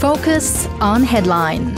Focus on Headline.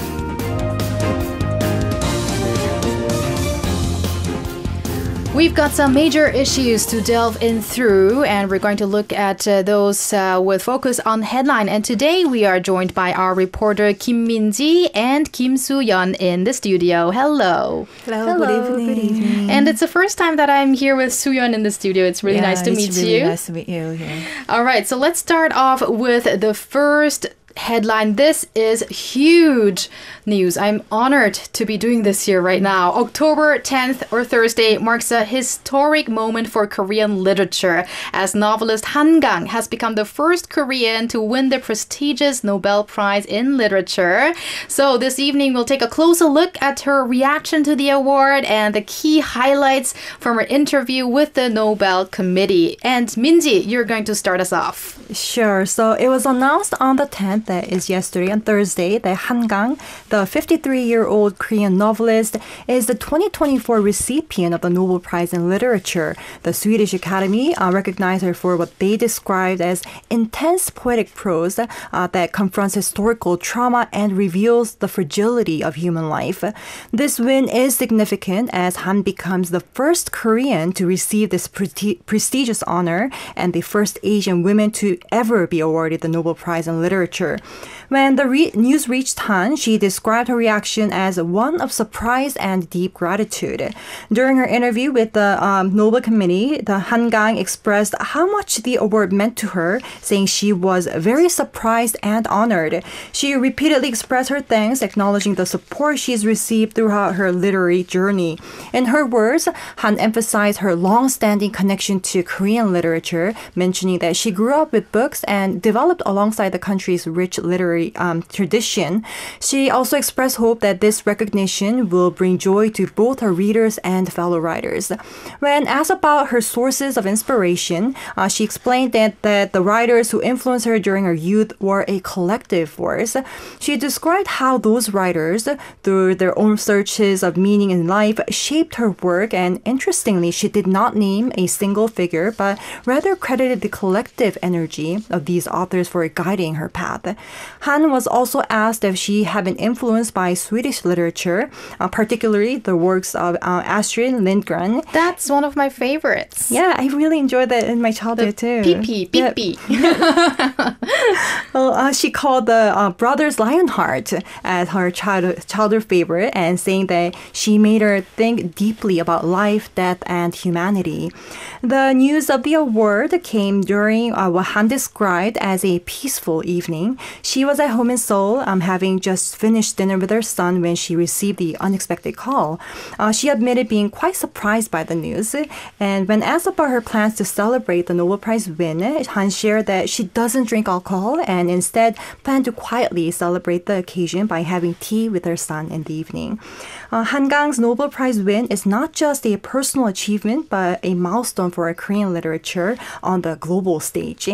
We've got some major issues to delve in through, and we're going to look at those with focus on headline. And today we are joined by our reporter Kim Min-ji and Kim Soo-yeon in the studio. Hello. Hello. Good evening. And it's the first time that I'm here with Soo-yeon in the studio. It's really nice to meet you. Nice to meet you here. All right, so let's start off with the first headline. This is huge news. I'm honored to be doing this here right now. October 10th or Thursday marks a historic moment for Korean literature as novelist Han Kang has become the first Korean to win the prestigious Nobel Prize in literature. So this evening we'll take a closer look at her reaction to the award and the key highlights from her interview with the Nobel Committee. And Min-ji, you're going to start us off. Sure. So it was announced on the 10th, that is yesterday, on Thursday, that Han Kang, the 53-year-old Korean novelist, is the 2024 recipient of the Nobel Prize in Literature. The Swedish Academy recognized her for what they described as intense poetic prose that confronts historical trauma and reveals the fragility of human life. This win is significant as Han becomes the first Korean to receive this prestigious honor and the first Asian woman to ever be awarded the Nobel Prize in Literature. When the news reached Han, she described her reaction as one of surprise and deep gratitude. During her interview with the Nobel Committee, the Han Kang expressed how much the award meant to her, saying she was very surprised and honored. She repeatedly expressed her thanks, acknowledging the support she's received throughout her literary journey. In her words, Han emphasized her long-standing connection to Korean literature, mentioning that she grew up with books and developed alongside the country's rich literary tradition. She also expressed hope that this recognition will bring joy to both her readers and fellow writers. When asked about her sources of inspiration, she explained that the writers who influenced her during her youth were a collective force. She described how those writers, through their own searches of meaning in life, shaped her work, and interestingly, she did not name a single figure, but rather credited the collective energy of these authors for guiding her path. Han was also asked if she had been influenced by Swedish literature, particularly the works of Astrid Lindgren. That's one of my favorites. Yeah, I really enjoyed that in my childhood too. Pee-pee. Well, she called the Brothers Lionheart as her childhood favorite, and saying that she made her think deeply about life, death, and humanity. The news of the award came during what Han described as a peaceful evening. She was at home in Seoul, having just finished dinner with her son when she received the unexpected call. She admitted being quite surprised by the news. And when asked about her plans to celebrate the Nobel Prize win, Han shared that she doesn't drink alcohol and instead planned to quietly celebrate the occasion by having tea with her son in the evening. Han Kang's Nobel Prize win is not just a personal achievement, but a milestone for Korean literature on the global stage.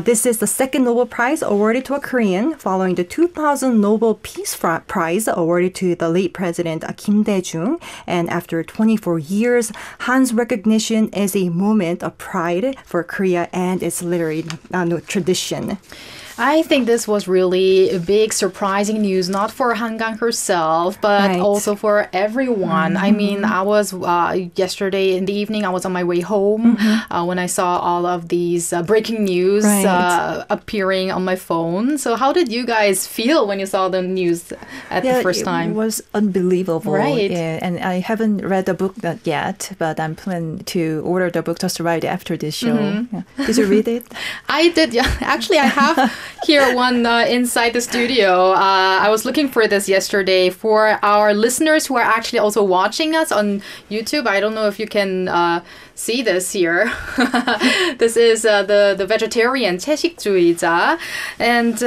This is the second Nobel Prize awarded to a Korean, following the 2000 Nobel Peace Prize awarded to the late President Kim Dae-jung. And after 24 years, Han's recognition is a moment of pride for Korea and its literary tradition. I think this was really a big, surprising news, not for Han Kang herself, but also for everyone. I mean, I was yesterday in the evening, I was on my way home when I saw all of these breaking news appearing on my phone. So how did you guys feel when you saw the news at the first time? It was unbelievable. Right. Yeah, and I haven't read the book yet, but I'm planning to order the book just right after this show. Yeah. Did you read it? I did. Yeah. Actually, I have here one inside the studio. I was looking for this yesterday for our listeners who are actually also watching us on YouTube. I don't know if you can see this here. This is the vegetarian 채식주의자. And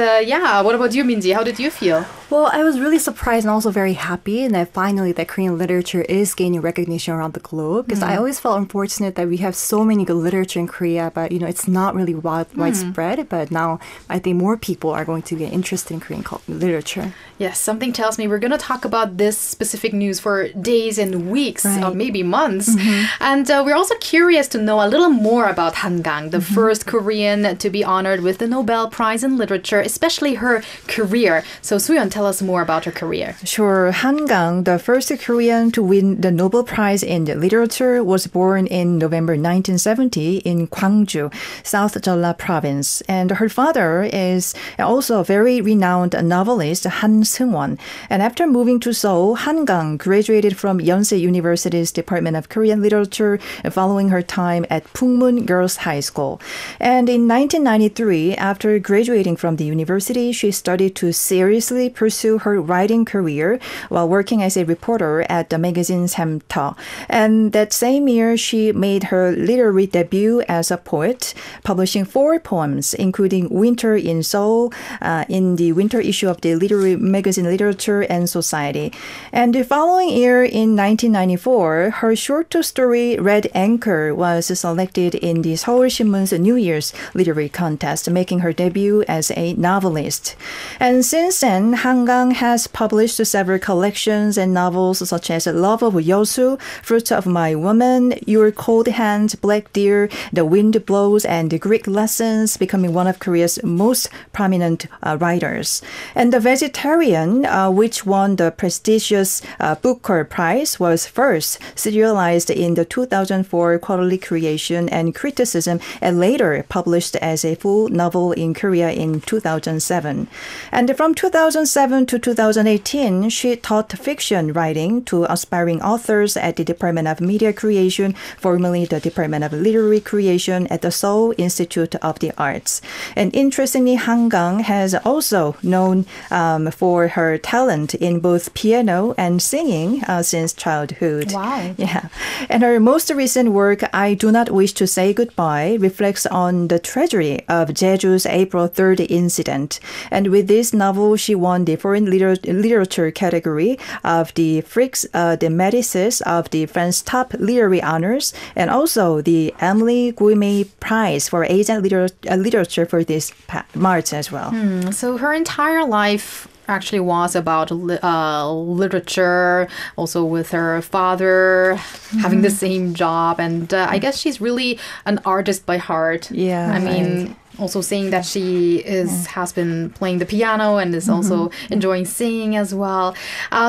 what about you, Min-ji? How did you feel? Well, I was really surprised and also very happy that finally that Korean literature is gaining recognition around the globe, because I always felt unfortunate that we have so many good literature in Korea, but it's not really widespread. But now I think many more people are going to get interested in Korean literature. Yes, something tells me we're going to talk about this specific news for days and weeks, maybe months. And we're also curious to know a little more about Han Kang, the first Korean to be honored with the Nobel Prize in Literature, especially her career. So Soo-yeon, tell us more about her career. Sure. Han Kang, the first Korean to win the Nobel Prize in Literature, was born in November 1970 in Gwangju, South Jeolla Province. And her father is also a very renowned novelist, Han Seung-won. And after moving to Seoul, Han Kang graduated from Yonsei University's Department of Korean Literature following her time at Pungmun Girls High School. And in 1993, after graduating from the university, she started to seriously pursue her writing career while working as a reporter at the magazine Samto. And that same year, she made her literary debut as a poet, publishing 4 poems, including Winter in Seoul, in the winter issue of the literary magazine Literature and Society. And the following year, in 1994, her short story Red Anchor was selected in the Seoul Shinmun's New Year's Literary Contest, making her debut as a novelist. And since then, Han Kang has published several collections and novels such as Love of Yosu, Fruit of My Woman, Your Cold Hand, Black Deer, The Wind Blows, and The Greek Lessons, becoming one of Korea's most prominent writers. And The Vegetarian, which won the prestigious Booker Prize, was first serialized in the 2004 Quarterly Creation and Criticism and later published as a full novel in Korea in 2007. And from 2007 to 2018, she taught fiction writing to aspiring authors at the Department of Media Creation, formerly the Department of Literary Creation at the Seoul Institute of the Arts. And interestingly, Han Kang has also known for her talent in both piano and singing since childhood. Wow. Yeah. And her most recent work, I Do Not Wish to Say Goodbye, reflects on the tragedy of Jeju's April 3rd incident. And with this novel, she won the foreign literature category of the Frix de Médicis of the French top literary honors, and also the Emily Guimay Prize for Asian literature for this March as well. So her entire life actually was about literature, also with her father having the same job. And I guess she's really an artist by heart. Yeah. I mean, also saying that she has been playing the piano and is also enjoying singing as well.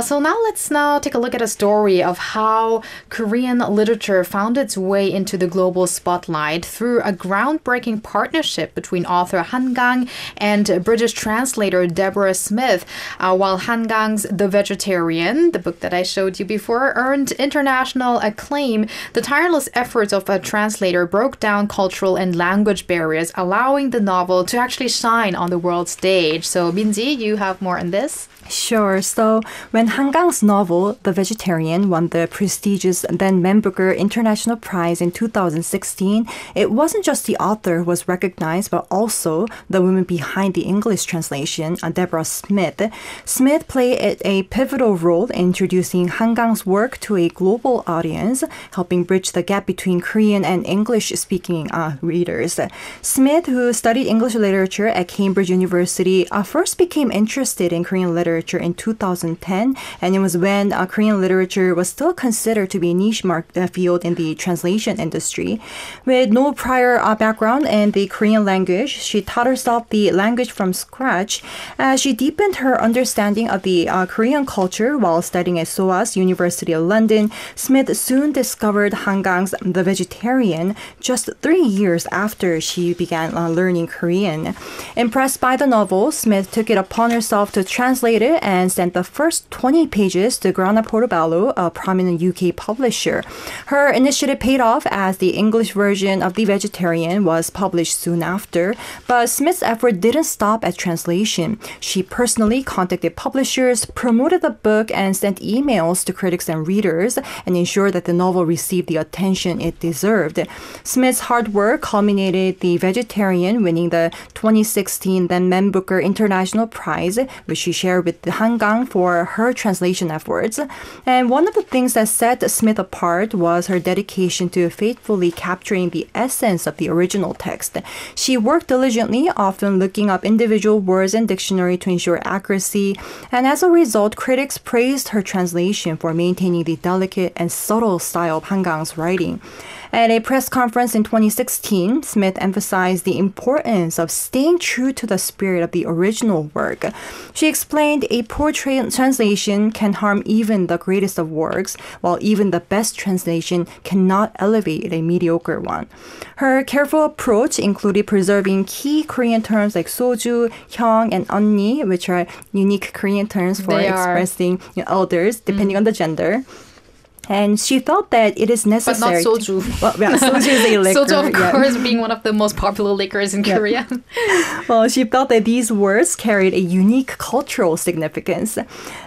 So let's take a look at a story of how Korean literature found its way into the global spotlight through a groundbreaking partnership between author Han Kang and British translator Deborah Smith. While Han Kang's The Vegetarian, the book that I showed you before, earned international acclaim, the tireless efforts of a translator broke down cultural and language barriers, allowing the novel to actually shine on the world stage. So, Minji, you have more on this? Sure. So when Han Kang's novel, The Vegetarian, won the prestigious then Man Booker International Prize in 2016, it wasn't just the author who was recognized, but also the woman behind the English translation, Deborah Smith. Smith played a pivotal role in introducing Han Kang's work to a global audience, helping bridge the gap between Korean and English-speaking readers. Smith, who studied English literature at Cambridge University, first became interested in Korean literature in 2010, and it was when Korean literature was still considered to be a niche field in the translation industry. With no prior background in the Korean language, she taught herself the language from scratch. She deepened her understanding of the Korean culture while studying at SOAS, University of London. Smith soon discovered Han Kang's The Vegetarian just 3 years after she began learning Korean. Impressed by the novel, Smith took it upon herself to translate it and sent the first 20 pages to Grana Portobello, a prominent UK publisher. Her initiative paid off as the English version of The Vegetarian was published soon after, but Smith's effort didn't stop at translation. She personally contacted publishers, promoted the book, and sent emails to critics and readers, and ensured that the novel received the attention it deserved. Smith's hard work culminated The Vegetarian winning the 2016 then Man Booker International Prize, which she shared with with Han Kang for her translation efforts. And one of the things that set Smith apart was her dedication to faithfully capturing the essence of the original text. She worked diligently, often looking up individual words in dictionary to ensure accuracy. And as a result, critics praised her translation for maintaining the delicate and subtle style of Han Kang's writing. At a press conference in 2016, Smith emphasized the importance of staying true to the spirit of the original work. She explained a poor translation can harm even the greatest of works, while even the best translation cannot elevate a mediocre one. Her careful approach included preserving key Korean terms like soju, hyung, and 언니, which are unique Korean terms for expressing elders, depending on the gender. And she felt that it is necessary. But not soju. Well, yeah, soju is a liquor. Soju, of course, being one of the most popular liquors in Korea. Well, she felt that these words carried a unique cultural significance.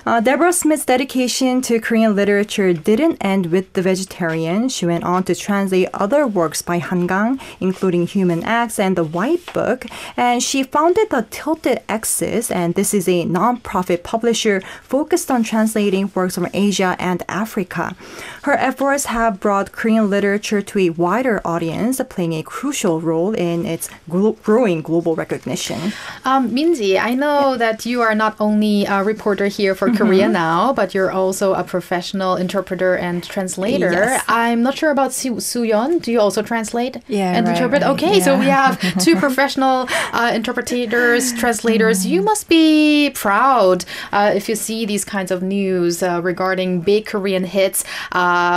Deborah Smith's dedication to Korean literature didn't end with The Vegetarian. She went on to translate other works by Han Kang, including Human Acts and The White Book. And she founded the Tilted X's, and this is a non-profit publisher focused on translating works from Asia and Africa. Her efforts have brought Korean literature to a wider audience, playing a crucial role in its growing global recognition. Minji, I know that you are not only a reporter here for Korea Now, but you're also a professional interpreter and translator. Yes. I'm not sure about Su-yeon. Do you also translate and interpret? Right. Okay, so we have two professional interpreters, translators. You must be proud if you see these kinds of news regarding big Korean hits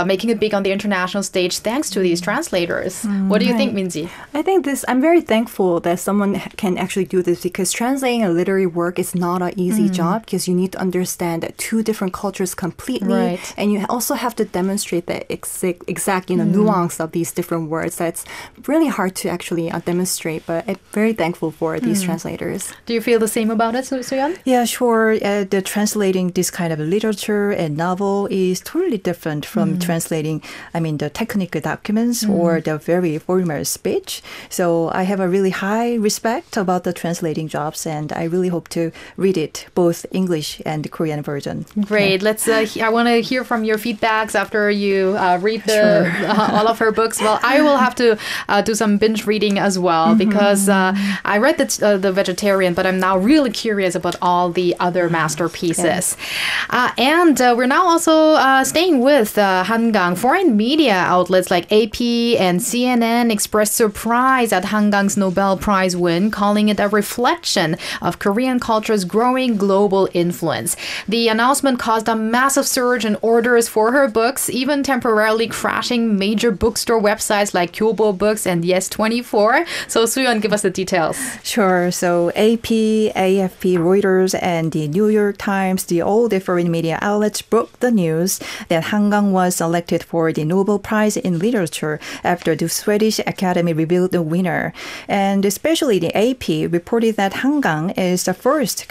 making it big on the international stage thanks to these translators. What do you think, Minji? I think I'm very thankful that someone can actually do this, because translating a literary work is not an easy job, because you need to understand two different cultures completely. Right. And you also have to demonstrate the exact nuance of these different words. That's really hard to actually demonstrate, but I'm very thankful for these translators. Do you feel the same about it, Su-yeon? Yeah, sure. The translating this kind of literature and novel is totally different from translating, the technical documents or the very formal speech. So I have a really high respect about the translating jobs, and I really hope to read it, both English and Korean version. Great. Let's. I want to hear from your feedbacks after you read all of her books. Well, I will have to do some binge reading as well, because I read the Vegetarian, but I'm now really curious about all the other masterpieces. And we're now also staying with Han Kang. Foreign media outlets like AP and CNN expressed surprise at Han Kang's Nobel Prize win, calling it a reflection of Korean culture's growing global influence. The announcement caused a massive surge in orders for her books, even temporarily crashing major bookstore websites like Kyobo Books and Yes24. So Su-yeon, give us the details. Sure. So AP, AFP, Reuters, and the New York Times, all the foreign media outlets broke the news that Han Kang was selected for the Nobel Prize in Literature after the Swedish Academy revealed the winner. And especially the AP reported that Han Kang is the first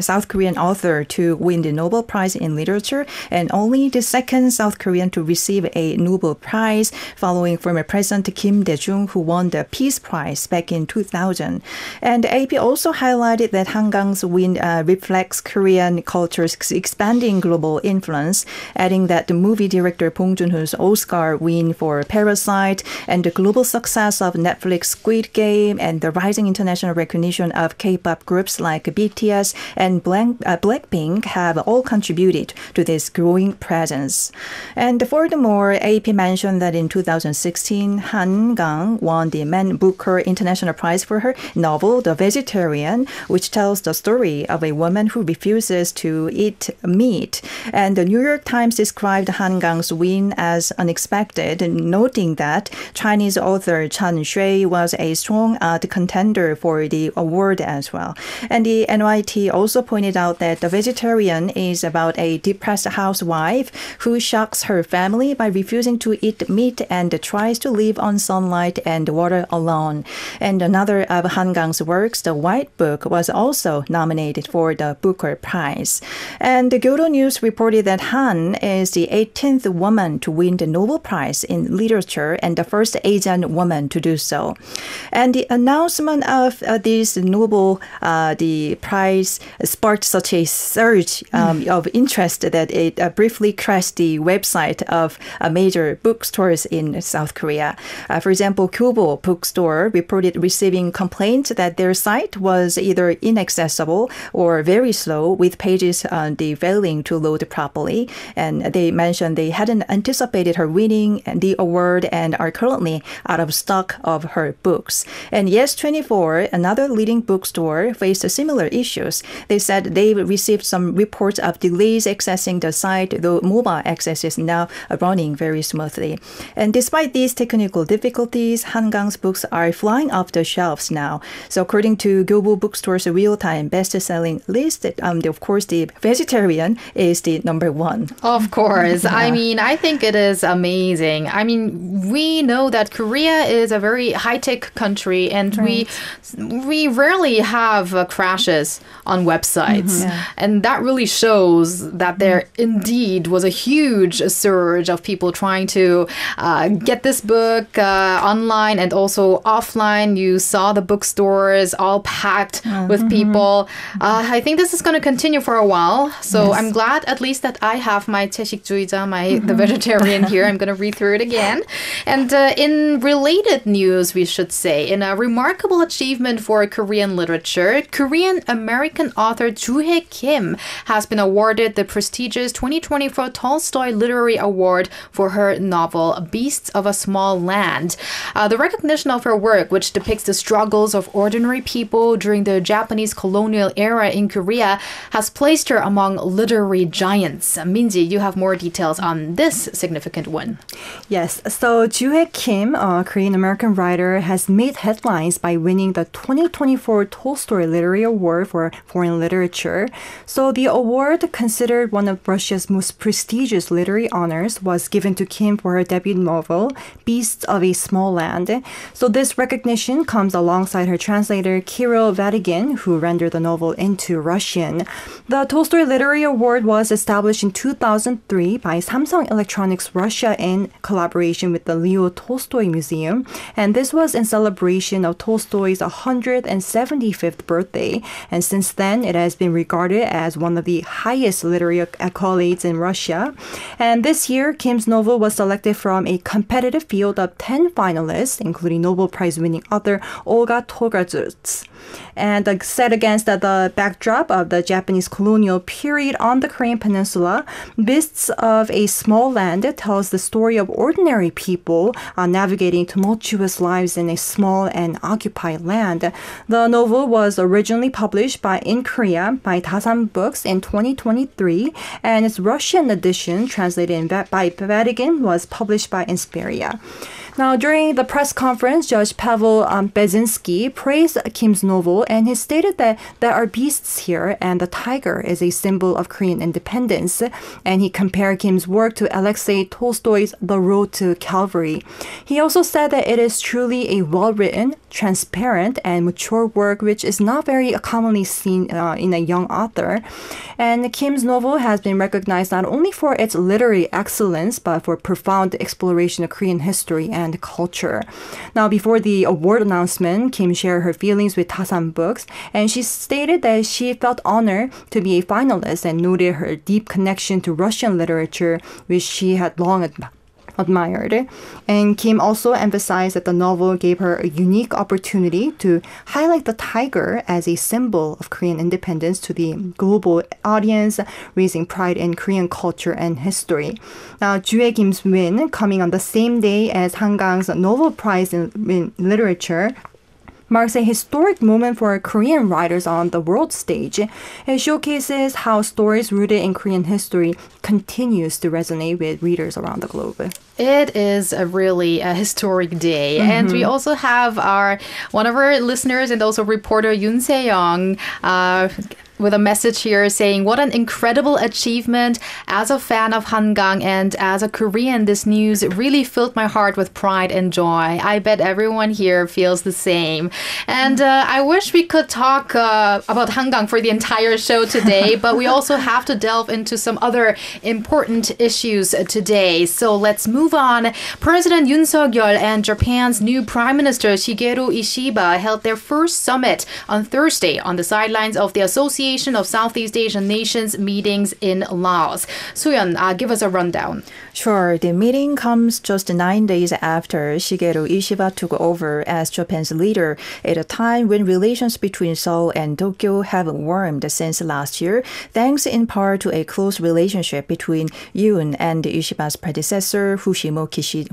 South Korean author to win the Nobel Prize in Literature, and only the second South Korean to receive a Nobel Prize, following former President Kim Dae-jung, who won the Peace Prize back in 2000. And the AP also highlighted that Han Kang's win reflects Korean culture's expanding global influence, adding that the movie director Bong Joon-ho's Oscar win for Parasite and the global success of Netflix Squid Game and the rising international recognition of K-pop groups like BTS and Blackpink have all contributed to this growing presence. And furthermore, AP mentioned that in 2016, Han Kang won the Man Booker International Prize for her novel The Vegetarian, which tells the story of a woman who refuses to eat meat. And the New York Times described Han Kang's win as unexpected, noting that Chinese author Chan Shui was a strong contender for the award as well. And the NYT also pointed out that The Vegetarian is about a depressed housewife who shocks her family by refusing to eat meat and tries to live on sunlight and water alone. And another of Han Kang's works, The White Book, was also nominated for the Booker Prize. And the Kyodo News reported that Han is the 8th 13th woman to win the Nobel Prize in Literature and the first Asian woman to do so. And the announcement of this Nobel the prize sparked such a surge of interest that it briefly crashed the website of major bookstores in South Korea. For example, Kyobo bookstore reported receiving complaints that their site was either inaccessible or very slow, with pages failing to load properly. And they mentioned they hadn't anticipated her winning the award and are currently out of stock of her books. And Yes24, another leading bookstore, faced similar issues. They said they received some reports of delays accessing the site, though mobile access is now running very smoothly. And despite these technical difficulties, Han Kang's books are flying off the shelves now. So according to Kyobo Bookstore's real-time best-selling list, of course, the vegetarian is the number one. Of course. Yeah. I mean, I think it is amazing. I mean, we know that Korea is a very high-tech country, and right. we rarely have crashes on websites. Yeah. And that really shows that there indeed was a huge surge of people trying to get this book online and also offline. You saw the bookstores all packed with people. I think this is going to continue for a while. So I'm glad at least that I have my 채식주의자, the vegetarian here. I'm going to read through it again. And in related news, we should say, in a remarkable achievement for Korean literature, Korean-American author Joo-hae Kim has been awarded the prestigious 2024 Tolstoy Literary Award for her novel Beasts of a Small Land. The recognition of her work, which depicts the struggles of ordinary people during the Japanese colonial era in Korea, has placed her among literary giants. Minji, you have more details on this significant one. Yes, so Joo-hae Kim, a Korean-American writer, has made headlines by winning the 2024 Tolstoy Literary Award for Foreign Literature. So the award, considered one of Russia's most prestigious literary honors, was given to Kim for her debut novel, Beasts of a Small Land. So this recognition comes alongside her translator, Kirill Vatigin, who rendered the novel into Russian. The Tolstoy Literary Award was established in 2003 by Samsung Electronics Russia in collaboration with the Leo Tolstoy Museum. And this was in celebration of Tolstoy's 175th birthday. And since then, it has been regarded as one of the highest literary accolades in Russia. And this year, Kim's novel was selected from a competitive field of 10 finalists, including Nobel Prize winning author Olga Tokarczuk. And set against the backdrop of the Japanese colonial period on the Korean peninsula, Beasts of a Small Land tells the story of ordinary people navigating tumultuous lives in a small and occupied land. The novel was originally published in Korea by Dasan Books in 2023, and its Russian edition, translated by Vatigin, was published by Insperia. Now, during the press conference, Judge Pavel Bezinski praised Kim's novel, and he stated that there are beasts here, and the tiger is a symbol of Korean independence. And he compared Kim's work to Alexei Tolstoy's The Road to Calvary. He also said that it is truly a well-written, transparent, and mature work, which is not very commonly seen in a young author. And Kim's novel has been recognized not only for its literary excellence, but for profound exploration of Korean history and culture. Now, before the award announcement, Kim shared her feelings with Dasan Books, and she stated that she felt honored to be a finalist and noted her deep connection to Russian literature, which she had long admired. And Kim also emphasized that the novel gave her a unique opportunity to highlight the tiger as a symbol of Korean independence to the global audience, raising pride in Korean culture and history. Now, Joo-hae Kim's win, coming on the same day as Han Kang's Nobel Prize in Literature, marks a historic moment for Korean writers on the world stage. It showcases how stories rooted in Korean history continues to resonate with readers around the globe. It is really a historic day. And we also have one of our listeners and also reporter Yoon Se-young with a message here saying, what an incredible achievement. As a fan of Han Kang and as a Korean, this news really filled my heart with pride and joy. I bet everyone here feels the same. And I wish we could talk about Han Kang for the entire show today, but we also have to delve into some other important issues today. So let's move on. President Yoon and Japan's new Prime Minister Shigeru Ishiba held their first summit on Thursday on the sidelines of the Association of Southeast Asian Nations meetings in Laos. Soo-yeon, give us a rundown. Sure. The meeting comes just 9 days after Shigeru Ishiba took over as Japan's leader at a time when relations between Seoul and Tokyo have warmed since last year, thanks in part to a close relationship between Yoon and Ishiba's predecessor, Fumio Kishida,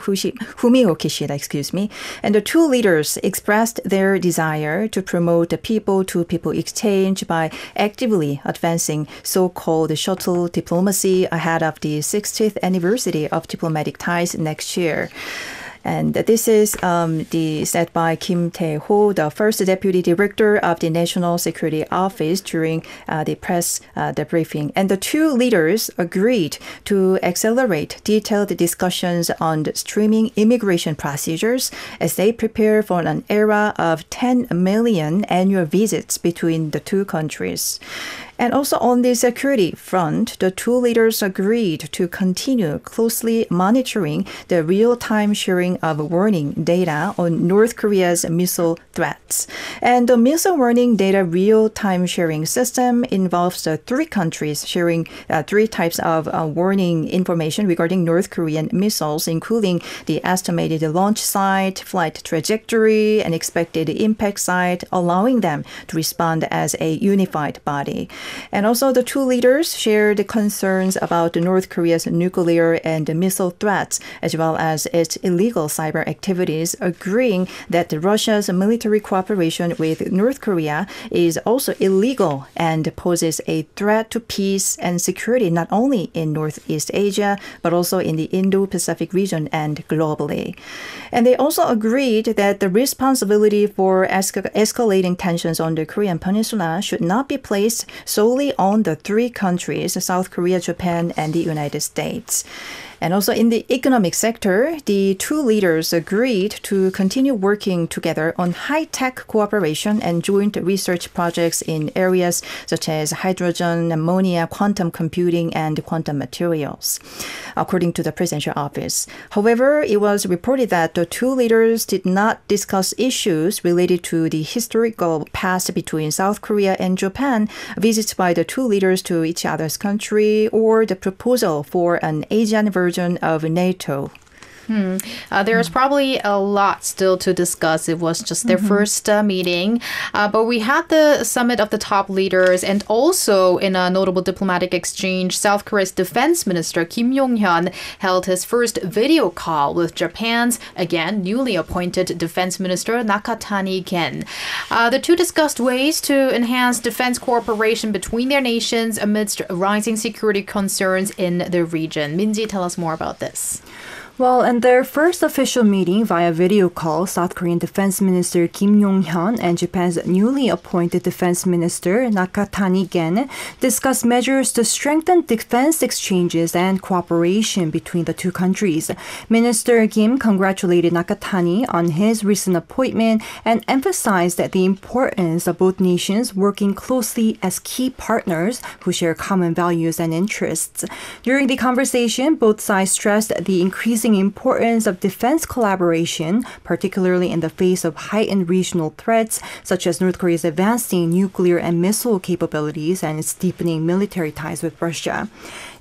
And the two leaders expressed their desire to promote the people-to-people exchange by actively advancing so-called shuttle diplomacy ahead of the 60th anniversary of diplomatic ties next year. And this is said by Kim Tae-ho, the first deputy director of the National Security Office during the press briefing. And the two leaders agreed to accelerate detailed discussions on the streaming immigration procedures as they prepare for an era of 10 million annual visits between the two countries. And also on the security front, the two leaders agreed to continue closely monitoring the real-time sharing of warning data on North Korea's missile threats. And the missile warning data real-time sharing system involves the three countries sharing three types of warning information regarding North Korean missiles, including the estimated launch site, flight trajectory, and expected impact site, allowing them to respond as a unified body. And also the two leaders shared concerns about North Korea's nuclear and missile threats, as well as its illegal cyber activities, agreeing that Russia's military cooperation with North Korea is also illegal and poses a threat to peace and security not only in Northeast Asia, but also in the Indo-Pacific region and globally. And they also agreed that the responsibility for escalating tensions on the Korean Peninsula should not be placed solely on the three countries, South Korea, Japan, and the United States. And also in the economic sector, the two leaders agreed to continue working together on high-tech cooperation and joint research projects in areas such as hydrogen, ammonia, quantum computing, and quantum materials, according to the presidential office. However, it was reported that the two leaders did not discuss issues related to the historical past between South Korea and Japan, visits by the two leaders to each other's country, or the proposal for an Asian version of NATO. There's probably a lot still to discuss. It was just their first meeting. But we had the summit of the top leaders, and also in a notable diplomatic exchange, South Korea's defense minister Kim Yong-hyun held his first video call with Japan's, again, newly appointed defense minister Nakatani Gen. The two discussed ways to enhance defense cooperation between their nations amidst rising security concerns in the region. Minji, tell us more about this. Well, in their first official meeting via video call, South Korean Defense Minister Kim Yong-hyun and Japan's newly appointed Defense Minister Nakatani Gen discussed measures to strengthen defense exchanges and cooperation between the two countries. Minister Kim congratulated Nakatani on his recent appointment and emphasized the importance of both nations working closely as key partners who share common values and interests. During the conversation, both sides stressed the increasing importance of defense collaboration, particularly in the face of heightened regional threats, such as North Korea's advancing nuclear and missile capabilities and its deepening military ties with Russia.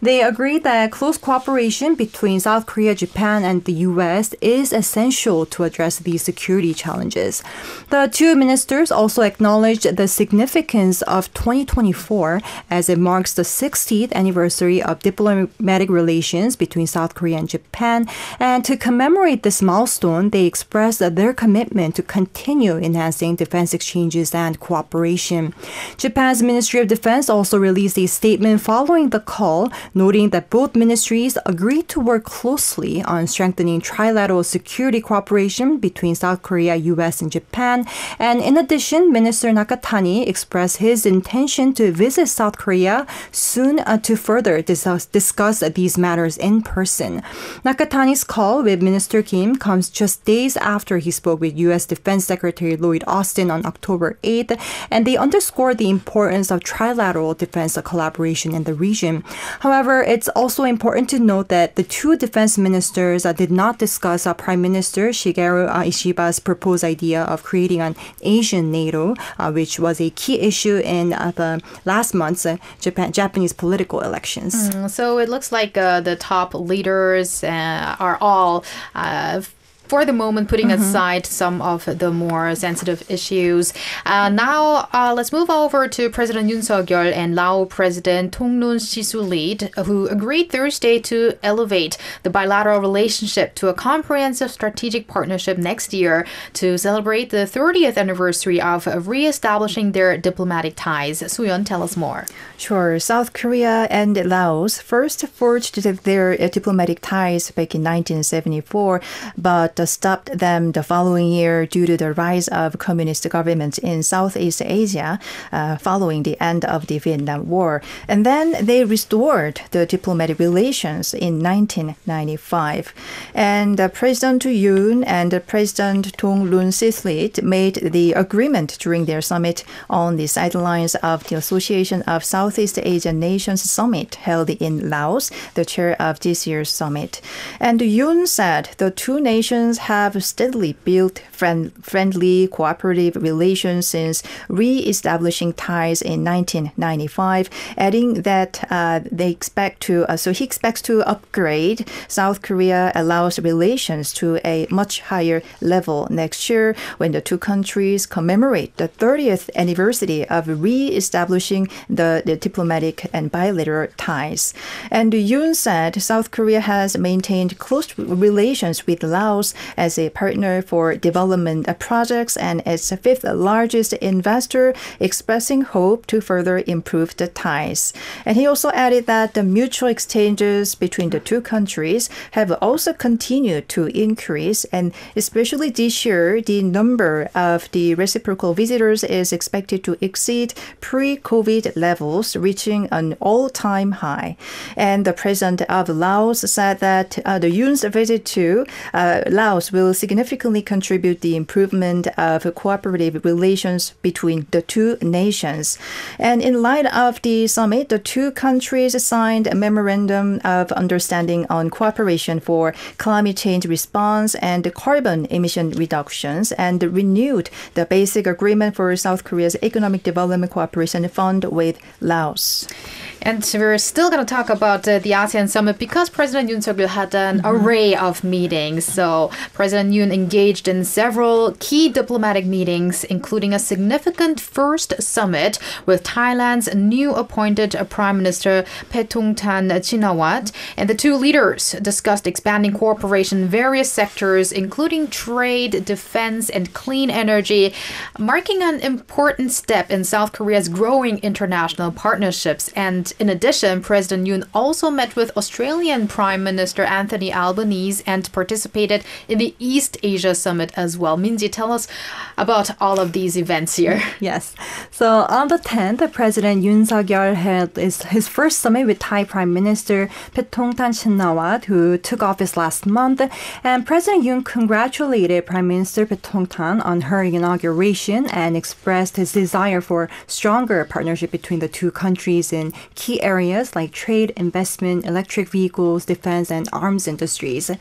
They agreed that close cooperation between South Korea, Japan, and the U.S. is essential to address these security challenges. The two ministers also acknowledged the significance of 2024 as it marks the 60th anniversary of diplomatic relations between South Korea and Japan. And to commemorate this milestone, they expressed their commitment to continue enhancing defense exchanges and cooperation. Japan's Ministry of Defense also released a statement following the call, noting that both ministries agreed to work closely on strengthening trilateral security cooperation between South Korea, U.S., and Japan. And in addition, Minister Nakatani expressed his intention to visit South Korea soon to further discuss these matters in person. Nakatani's call with Minister Kim comes just days after he spoke with U.S. Defense Secretary Lloyd Austin on October 8th, and they underscored the importance of trilateral defense collaboration in the region. However, it's also important to note that the two defense ministers did not discuss Prime Minister Shigeru Ishiba's proposed idea of creating an Asian NATO, which was a key issue in the last month's Japanese political elections. So it looks like the top leaders are all for the moment, putting aside some of the more sensitive issues. Now, let's move over to President Yoon Suk-yeol and Laos President Thongloun Sisoulith, who agreed Thursday to elevate the bilateral relationship to a comprehensive strategic partnership next year to celebrate the 30th anniversary of re-establishing their diplomatic ties. Soo-yeon, tell us more. Sure. South Korea and Laos first forged their diplomatic ties back in 1974, but stopped them the following year due to the rise of communist governments in Southeast Asia following the end of the Vietnam War. And then they restored the diplomatic relations in 1995. And President Yoon and President Thongloun Sisoulith made the agreement during their summit on the sidelines of the Association of Southeast Asian Nations Summit held in Laos, the chair of this year's summit. And Yoon said the two nations have steadily built friendly, cooperative relations since re-establishing ties in 1995, adding that he expects to upgrade South Korea and Laos relations to a much higher level next year when the two countries commemorate the 30th anniversary of re-establishing the diplomatic and bilateral ties. And Yoon said South Korea has maintained close relations with Laos as a partner for development projects and its fifth largest investor, expressing hope to further improve the ties. And he also added that the mutual exchanges between the two countries have also continued to increase, and especially this year, the number of the reciprocal visitors is expected to exceed pre-COVID levels, reaching an all-time high. And the president of Laos said that the Yoon's visit to Laos will significantly contribute the improvement of cooperative relations between the two nations. And in light of the summit, the two countries signed a memorandum of understanding on cooperation for climate change response and carbon emission reductions, and renewed the basic agreement for South Korea's Economic Development Cooperation Fund with Laos. And we're still going to talk about the ASEAN summit because President Yoon Suk-yeol had an array of meetings. So President Yoon engaged in several key diplomatic meetings, including a significant first summit with Thailand's new appointed Prime Minister Paetongtarn Shinawatra. And the two leaders discussed expanding cooperation in various sectors, including trade, defense, and clean energy, marking an important step in South Korea's growing international partnerships. And in addition, President Yoon also met with Australian Prime Minister Anthony Albanese and participated in the East Asia Summit as well. Minji, tell us about all of these events here. Yes. So on the 10th, President Yoon Suk-yeol held his first summit with Thai Prime Minister Paetongtarn Shinawatra, who took office last month. And President Yoon congratulated Prime Minister Paetongtarn on her inauguration and expressed his desire for stronger partnership between the two countries in key areas like trade, investment, electric vehicles, defense, and arms industries.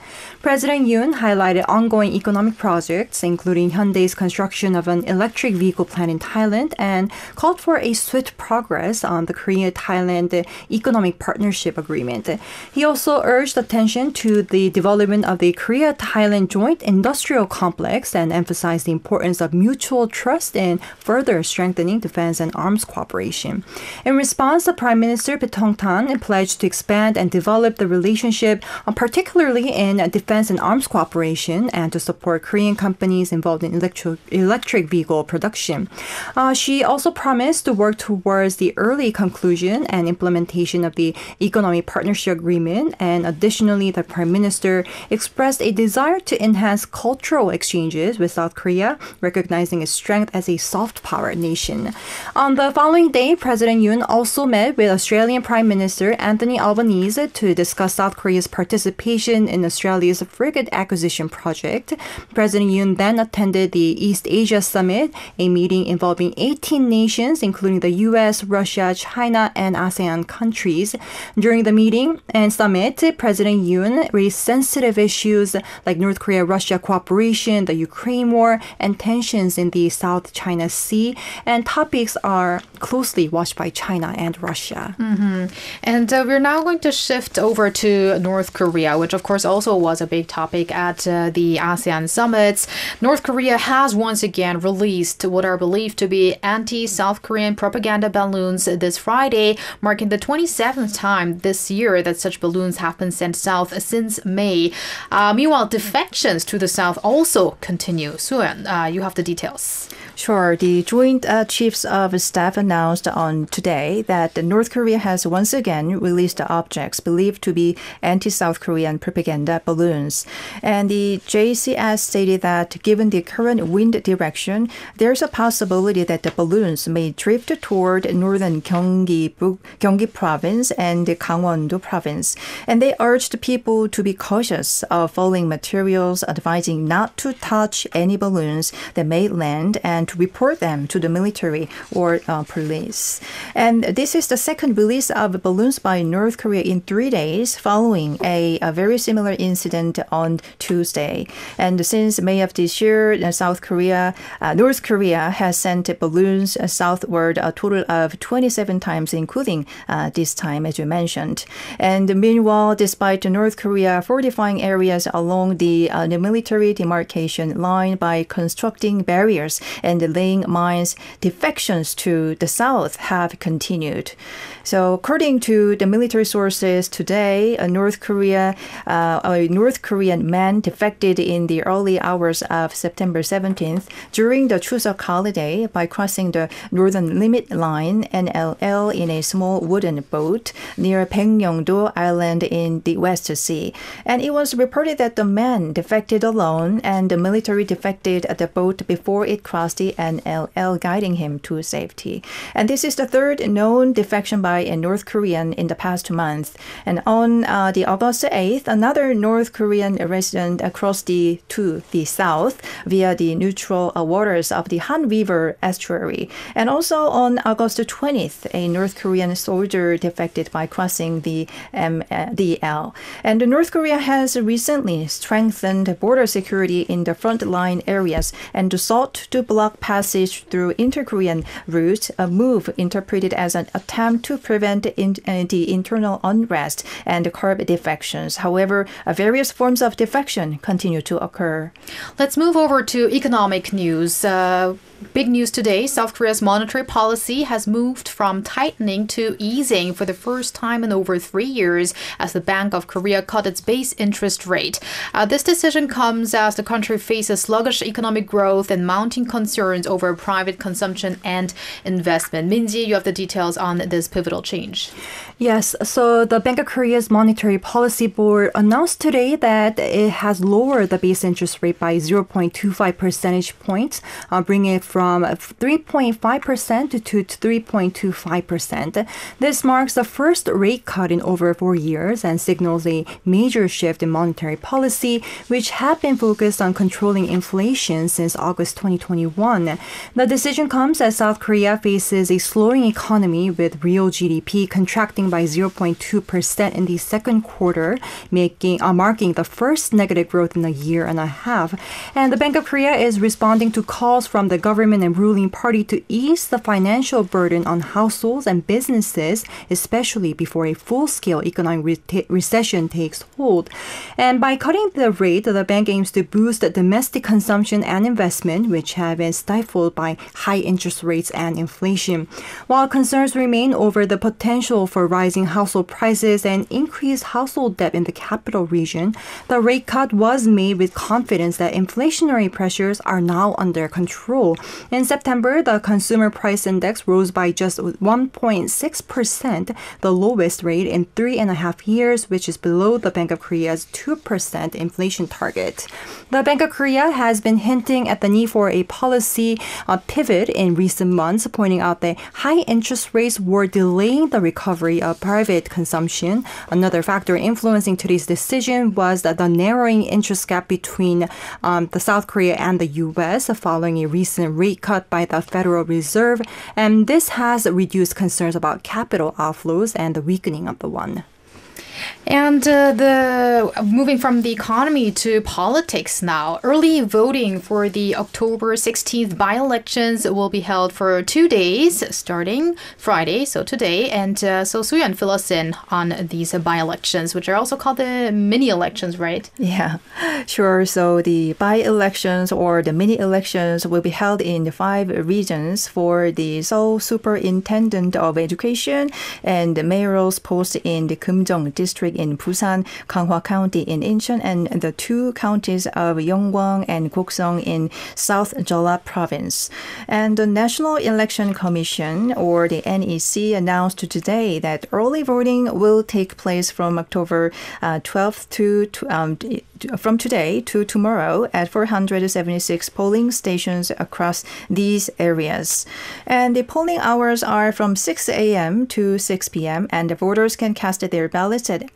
President Yoon highlighted ongoing economic projects, including Hyundai's construction of an electric vehicle plant in Thailand, and called for a swift progress on the Korea-Thailand Economic Partnership Agreement. He also urged attention to the development of the Korea-Thailand Joint Industrial Complex and emphasized the importance of mutual trust in further strengthening defense and arms cooperation. In response, the Prime Minister Tong-tan pledged to expand and develop the relationship, particularly in defense and arms cooperation, and to support Korean companies involved in electric vehicle production. She also promised to work towards the early conclusion and implementation of the Economic Partnership Agreement, and additionally, the Prime Minister expressed a desire to enhance cultural exchanges with South Korea, recognizing its strength as a soft power nation. On the following day, President Yoon also met with Australian Prime Minister Anthony Albanese to discuss South Korea's participation in Australia's frigate acquisition project. President Yoon then attended the East Asia Summit, a meeting involving 18 nations, including the US, Russia, China, and ASEAN countries. During the meeting and summit, President Yoon raised sensitive issues like North Korea-Russia cooperation, the Ukraine war, and tensions in the South China Sea, and topics are closely watched by China and Russia. And we're now going to shift over to North Korea, which of course also was a big topic at the ASEAN summits. North Korea has once again released what are believed to be anti-South Korean propaganda balloons this Friday, marking the 27th time this year that such balloons have been sent south since May. Meanwhile, defections to the south also continue. Suyeon, you have the details. Sure. The Joint Chiefs of Staff announced on today that North Korea has once again released objects believed to be anti-South Korean propaganda balloons. And the JCS stated that given the current wind direction, there's a possibility that the balloons may drift toward northern Gyeonggi province and Gangwon-do province. And they urged people to be cautious of falling materials, advising not to touch any balloons that may land and to report them to the military or police. And this is the second release of balloons by North Korea in 3 days following a very similar incident on Tuesday. And since May of this year, North Korea has sent balloons southward a total of 27 times, including this time, as you mentioned. And meanwhile, despite North Korea fortifying areas along the military demarcation line by constructing barriers and laying mines, defections to the south have continued. So according to the military sources today, a North Korean man defected in the early hours of September 17th during the Chuseok holiday by crossing the northern limit line NLL in a small wooden boat near Baekneung-do Island in the West Sea. And it was reported that the man defected alone and the military defected at the boat before it crossed the NLL, guiding him to safety. And this is the third known defection by a North Korean in the past month. And on the August 8th, another North Korean resident crossed to the south via the neutral waters of the Han River estuary. And also on August 20th, a North Korean soldier defected by crossing the MDL. And North Korea has recently strengthened border security in the frontline areas and sought to block passage through inter-Korean routes, a move interpreted as an attempt to prevent the internal unrest and curb defections. However, various forms of defection continue to occur. Let's move over to economic news. Big news today, South Korea's monetary policy has moved from tightening to easing for the first time in over 3 years as the Bank of Korea cut its base interest rate. This decision comes as the country faces sluggish economic growth and mounting concerns over private consumption and investment. Minji, you have the details on this pivotal change. Yes, so the Bank of Korea's Monetary Policy Board announced today that it has lowered the base interest rate by 0.25 percentage points, bringing it from 3.5% to 3.25%. This marks the first rate cut in over 4 years and signals a major shift in monetary policy, which had been focused on controlling inflation since August 2021. The decision comes as South Korea faces a slowing economy with real GDP contracting by 0.2% in the second quarter, marking the first negative growth in a year and a half. And the Bank of Korea is responding to calls from the government and ruling party to ease the financial burden on households and businesses, especially before a full-scale economic recession takes hold. And by cutting the rate, the bank aims to boost domestic consumption and investment, which have been stifled by high interest rates and inflation. While concerns remain over the potential for rising household prices and increased household debt in the capital region, the rate cut was made with confidence that inflationary pressures are now under control. In September, the consumer price index rose by just 1.6%, the lowest rate in 3.5 years, which is below the Bank of Korea's 2% inflation target. The Bank of Korea has been hinting at the need for a policy pivot in recent months, pointing out that high interest rates were delaying the recovery of private consumption. Another factor influencing today's decision was the narrowing interest gap between the South Korea and the U.S. following a recent rate cut by the Federal Reserve, and this has reduced concerns about capital outflows and the weakening of the won. And moving from the economy to politics now, early voting for the October 16th by-elections will be held for 2 days, starting Friday, so today. And so Soo-yeon, fill us in on these by-elections, which are also called the mini-elections, right? Yeah, sure. So the by-elections or the mini-elections will be held in 5 regions for the Seoul Superintendent of Education and the mayoral's post in the Kumjong District in Busan, Ganghwa County in Incheon, and the 2 counties of Yeongwang and Gokseong in South Jeolla Province. And the National Election Commission, or the NEC, announced today that early voting will take place from October 12th from today to tomorrow at 476 polling stations across these areas. And the polling hours are from 6 a.m. to 6 p.m. and the voters can cast their ballots at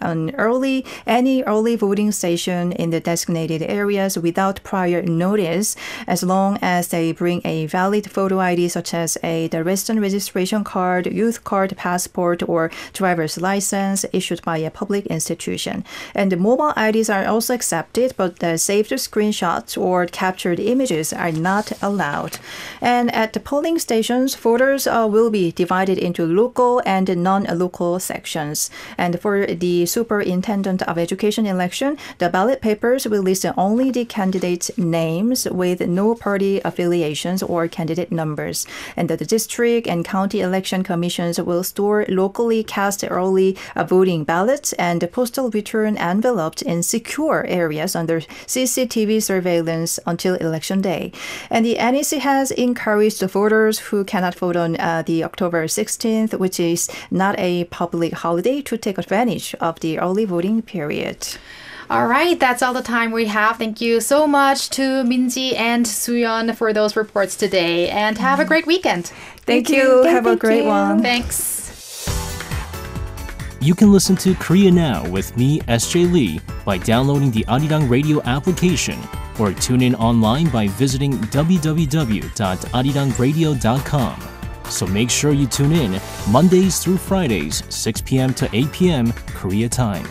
any early voting station in the designated areas without prior notice, as long as they bring a valid photo ID such as the resident registration card, youth card, passport, or driver's license issued by a public institution. And the mobile IDs are also accepted, but the saved screenshots or captured images are not allowed. And at the polling stations, voters will be divided into local and non-local sections. And for the Superintendent of Education election, the ballot papers will list only the candidates' names with no party affiliations or candidate numbers. And the district and county election commissions will store locally cast early voting ballots and postal return envelopes in secure areas under CCTV surveillance until election day. And the NEC has encouraged the voters who cannot vote on the October 16th, which is not a public holiday, to take advantage of the early voting period. All right, that's all the time we have. Thank you so much to Minji and Soo-yeon for those reports today. And have a great weekend. Thank you. Have a great one. Thanks. You can listen to Korea Now with me, SJ Lee, by downloading the Arirang Radio application or tune in online by visiting www.arirangradio.com. So make sure you tune in Mondays through Fridays, 6 p.m. to 8 p.m. Korea time.